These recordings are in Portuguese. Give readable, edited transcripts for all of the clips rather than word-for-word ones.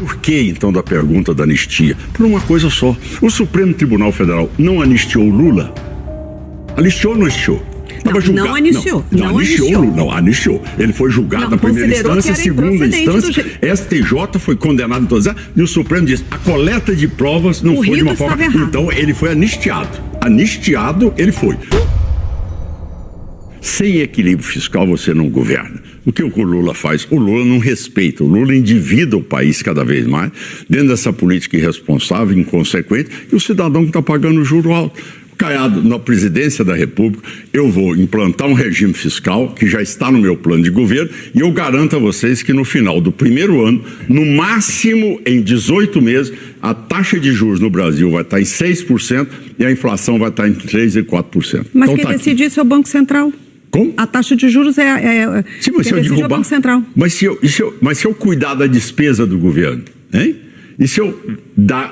Por que, então, da pergunta da anistia? Por uma coisa só. O Supremo Tribunal Federal não anistiou o Lula? Anistiou ou não anistiou? Não anistiou. Não anistiou. Ele foi julgado na primeira instância, segunda instância. STJ foi condenado em todas as. E o Supremo disse: a coleta de provas não foi de uma forma. Então ele foi anistiado. Anistiado, ele foi. Sem equilíbrio fiscal você não governa. O que o Lula faz? O Lula não respeita, o Lula endivida o país cada vez mais, dentro dessa política irresponsável, inconsequente, e o cidadão que está pagando o juro alto. Caiado, na presidência da República, eu vou implantar um regime fiscal que já está no meu plano de governo e eu garanto a vocês que no final do primeiro ano, no máximo em 18 meses, a taxa de juros no Brasil vai estar em 6% e a inflação vai estar em 3% e 4%. Mas então, quem decide isso é o Banco Central. Como? A taxa de juros Sim, mas se eu derrubar, é o Banco Central. Mas se eu cuidar da despesa do governo, hein? E se eu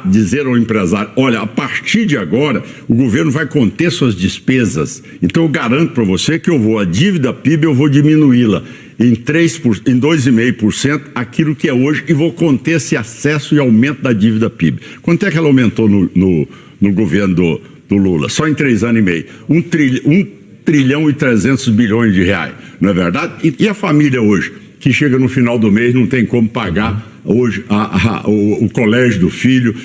dizer ao empresário, olha, a partir de agora o governo vai conter suas despesas, então eu garanto para você que a dívida PIB eu vou diminuí-la em 2,5% aquilo que é hoje e vou conter esse acesso e aumento da dívida PIB. Quanto é que ela aumentou no governo do Lula? Só em 3 anos e meio. 1 trilhão e 300 bilhões de reais, não é verdade? E a família hoje, que chega no final do mês, não tem como pagar hoje o colégio do filho,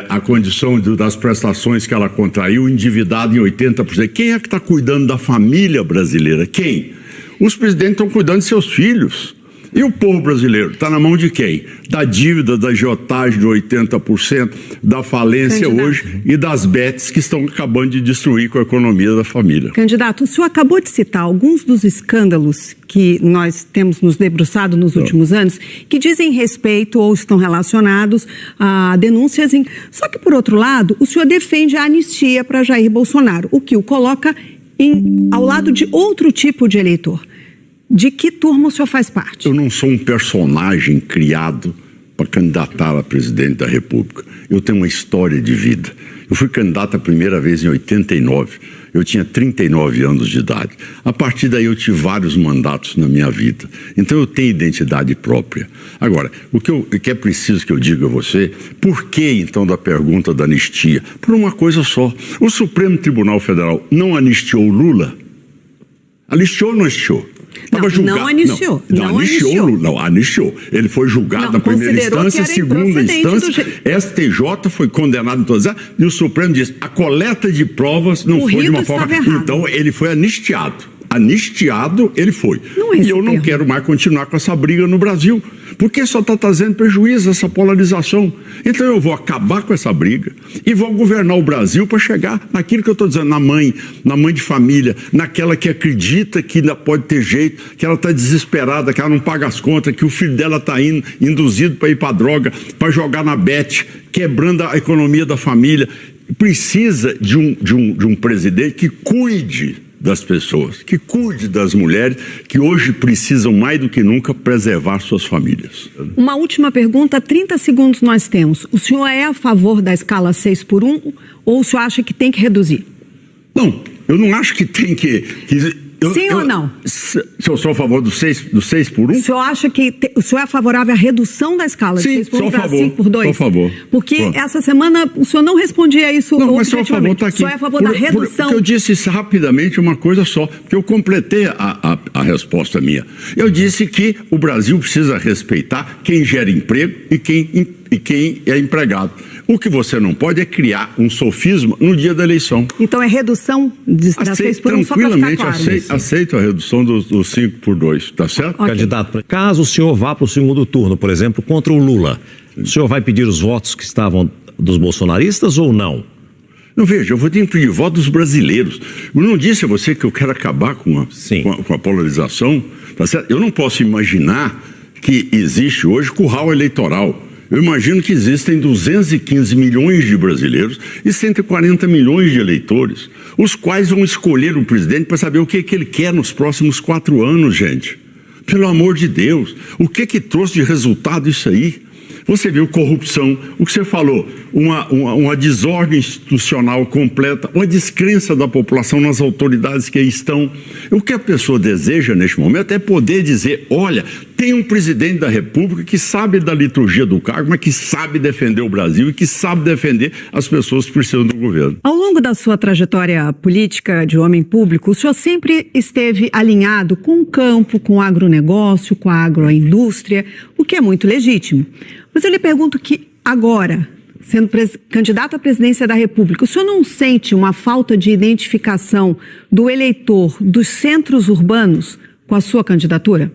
a condição das prestações que ela contraiu, endividado em 80%. Quem é que está cuidando da família brasileira? Quem? Os presidentes estão cuidando de seus filhos. E o povo brasileiro está na mão de quem? Da dívida, da agiotagem de 80%, da falência hoje e das bets que estão acabando de destruir com a economia da família. Candidato, o senhor acabou de citar alguns dos escândalos que nós temos nos debruçado nos últimos anos, que dizem respeito ou estão relacionados a denúncias. Só que, por outro lado, o senhor defende a anistia para Jair Bolsonaro, o que o coloca ao lado de outro tipo de eleitor. De que turma o senhor faz parte? Eu não sou um personagem criado para candidatar a presidente da República. Eu tenho uma história de vida. Eu fui candidato a primeira vez em 89. Eu tinha 39 anos de idade. A partir daí eu tive vários mandatos na minha vida. Então eu tenho identidade própria. Agora, o que é preciso que eu diga a você, por que então da pergunta da anistia? Por uma coisa só. O Supremo Tribunal Federal não anistiou o Lula? Anistiou ou não anistiou? Não anistiou. Não anistiou. Ele foi julgado na primeira instância, segunda instância. STJ foi condenado em todas as. E o Supremo disse: a coleta de provas não foi de uma forma. Então ele foi anistiado. Anistiado, ele foi. E eu não quero mais continuar com essa briga no Brasil, porque só está trazendo prejuízo essa polarização. Então eu vou acabar com essa briga e vou governar o Brasil para chegar naquilo que eu estou dizendo, na mãe de família, naquela que acredita que ainda pode ter jeito, que ela está desesperada, que ela não paga as contas, que o filho dela está induzido para ir para droga, para jogar na bet, quebrando a economia da família. Precisa de um presidente que cuide das pessoas, que cuide das mulheres que hoje precisam mais do que nunca preservar suas famílias. Uma última pergunta, 30 segundos nós temos. O senhor é a favor da escala 6x1 ou o senhor acha que tem que reduzir? Não, eu não acho que tem que sim ou não? Se eu sou a favor do 6x1? O senhor acha que o senhor é favorável à redução da escala de 6x1 para 5x2? Sou a favor. Porque essa semana o senhor não respondia isso objetivamente. Tá aqui. O senhor é a favor da redução? Porque eu disse rapidamente uma coisa só, porque eu completei a resposta minha. Eu disse que o Brasil precisa respeitar quem gera emprego e quem é empregado. O que você não pode é criar um sofisma no dia da eleição. Então é redução da 6x1 só para ficar claro. Aceito a redução dos 5x2, tá certo? Okay. Candidato, caso o senhor vá para o segundo turno, por exemplo, contra o Lula, o senhor vai pedir os votos que estavam dos bolsonaristas ou não? Não, veja, eu vou ter que pedir voto dos brasileiros. Eu não disse a você que eu quero acabar com a polarização, tá certo? Eu não posso imaginar que existe hoje curral eleitoral. Eu imagino que existem 215 milhões de brasileiros e 140 milhões de eleitores, os quais vão escolher o presidente para saber o que ele quer nos próximos 4 anos, gente. Pelo amor de Deus, o que trouxe de resultado isso aí? Você viu corrupção, o que você falou, uma desordem institucional completa, uma descrença da população nas autoridades que aí estão. O que a pessoa deseja neste momento é poder dizer, olha, tem um presidente da República que sabe da liturgia do cargo, mas que sabe defender o Brasil e que sabe defender as pessoas que precisam do governo. Ao longo da sua trajetória política de homem público, o senhor sempre esteve alinhado com o campo, com o agronegócio, com a agroindústria, o que é muito legítimo. Mas eu lhe pergunto que agora, sendo candidato à presidência da República, o senhor não sente uma falta de identificação do eleitor dos centros urbanos com a sua candidatura?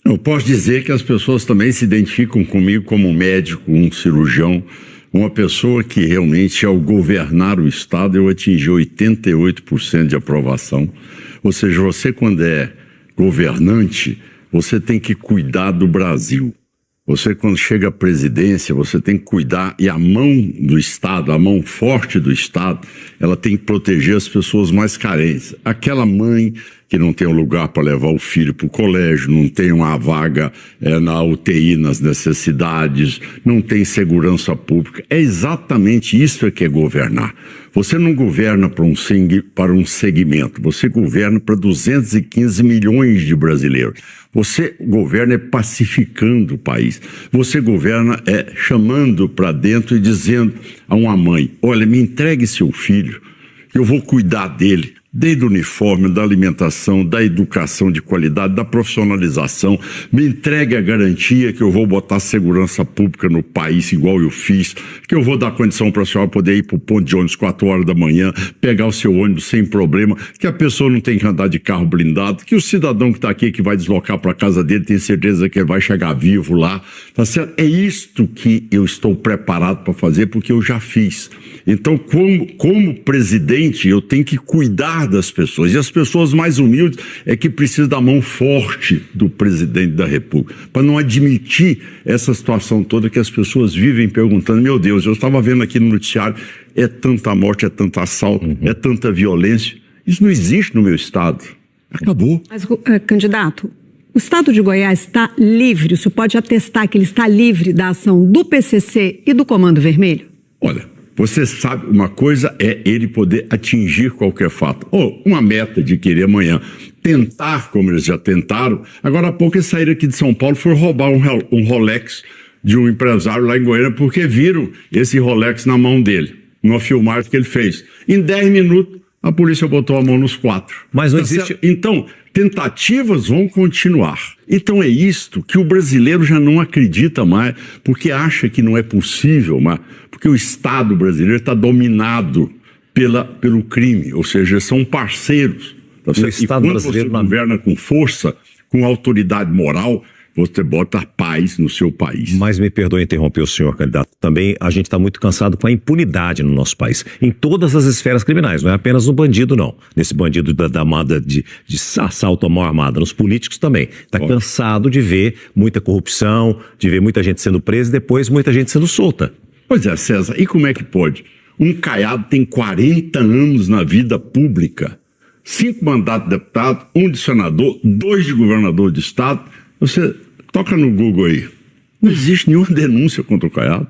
Eu posso dizer que as pessoas também se identificam comigo como um médico, um cirurgião, uma pessoa que realmente, ao governar o Estado, eu atingi 88% de aprovação. Ou seja, você quando é governante, você tem que cuidar do Brasil. Você, quando chega à presidência, você tem que cuidar, e a mão do Estado, a mão forte do Estado, ela tem que proteger as pessoas mais carentes. Aquela mãe que não tem um lugar para levar o filho para o colégio, não tem uma vaga na UTI, nas necessidades, não tem segurança pública. É exatamente isso que é governar. Você não governa para um segmento, você governa para 215 milhões de brasileiros. Você governa pacificando o país. Você governa chamando para dentro e dizendo a uma mãe, olha, me entregue seu filho, eu vou cuidar dele. Desde o uniforme, da alimentação, da educação de qualidade, da profissionalização, me entregue a garantia que eu vou botar segurança pública no país igual eu fiz, que eu vou dar condição para a senhora poder ir para o ponto de ônibus 4 horas da manhã, pegar o seu ônibus sem problema, que a pessoa não tem que andar de carro blindado, que o cidadão que está aqui, que vai deslocar para a casa dele, tem certeza que ele vai chegar vivo lá, tá certo? É isto que eu estou preparado para fazer, porque eu já fiz. Então, como presidente, eu tenho que cuidar das pessoas. E as pessoas mais humildes é que precisam da mão forte do presidente da República, para não admitir essa situação toda que as pessoas vivem perguntando, meu Deus, eu estava vendo aqui no noticiário, é tanta morte, é tanto assalto, é tanta violência. Isso não existe no meu estado. Acabou. Mas, candidato, o estado de Goiás está livre, o senhor pode atestar que ele está livre da ação do PCC e do Comando Vermelho? Olha, você sabe, uma coisa é ele poder atingir qualquer fato. Ou uma meta de querer amanhã tentar, como eles já tentaram. Agora há pouco eles saíram aqui de São Paulo, foram roubar um Rolex de um empresário lá em Goiânia, porque viram esse Rolex na mão dele, numa filmagem que ele fez. Em 10 minutos, a polícia botou a mão nos 4. Mas não existe... Então, tentativas vão continuar. Então é isto que o brasileiro já não acredita mais, porque acha que não é possível mais, porque o Estado brasileiro está dominado pelo crime, ou seja, são parceiros. Tá certo? E quando você governa com força, com autoridade moral, você bota paz no seu país. Mas me perdoe interromper o senhor, candidato. Também a gente está muito cansado com a impunidade no nosso país. Em todas as esferas criminais, não é apenas no bandido, não. Nesse bandido da armada de assalto à mão armada, nos políticos também. Está cansado de ver muita corrupção, de ver muita gente sendo presa e depois muita gente sendo solta. Pois é, César, e como é que pode? Um Caiado tem 40 anos na vida pública, 5 mandatos de deputado, 1 de senador, 2 de governador de estado. Você toca no Google aí, não existe nenhuma denúncia contra o Caiado.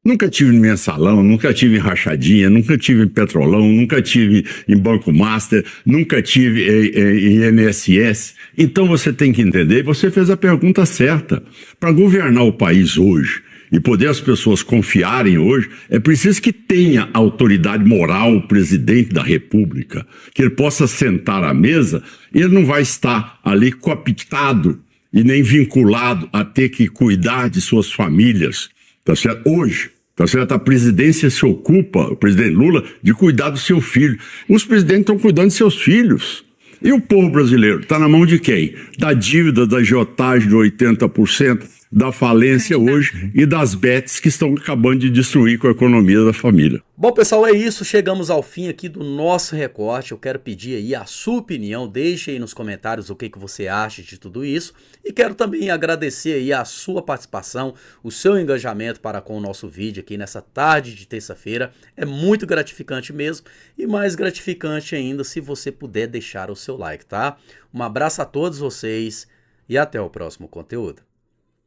Nunca tive em mensalão, nunca tive em rachadinha, nunca tive em petrolão, nunca tive em Banco Master, nunca tive em INSS. Então você tem que entender, você fez a pergunta certa. Para governar o país hoje e poder as pessoas confiarem hoje, é preciso que tenha autoridade moral o presidente da República, que ele possa sentar à mesa e ele não vai estar ali cooptado e nem vinculado a ter que cuidar de suas famílias, tá certo? Hoje, tá certo? A presidência se ocupa, o presidente Lula, de cuidar do seu filho. Os presidentes estão cuidando de seus filhos. E o povo brasileiro está na mão de quem? Da dívida, da agiotagem de 80%, da falência hoje e das bets que estão acabando de destruir com a economia da família. Bom, pessoal, é isso. Chegamos ao fim aqui do nosso recorte. Eu quero pedir aí a sua opinião. Deixe aí nos comentários o que você acha de tudo isso. E quero também agradecer aí a sua participação, o seu engajamento para com o nosso vídeo aqui nessa tarde de terça-feira. É muito gratificante mesmo. E mais gratificante ainda se você puder deixar o seu like, tá? Um abraço a todos vocês e até o próximo conteúdo.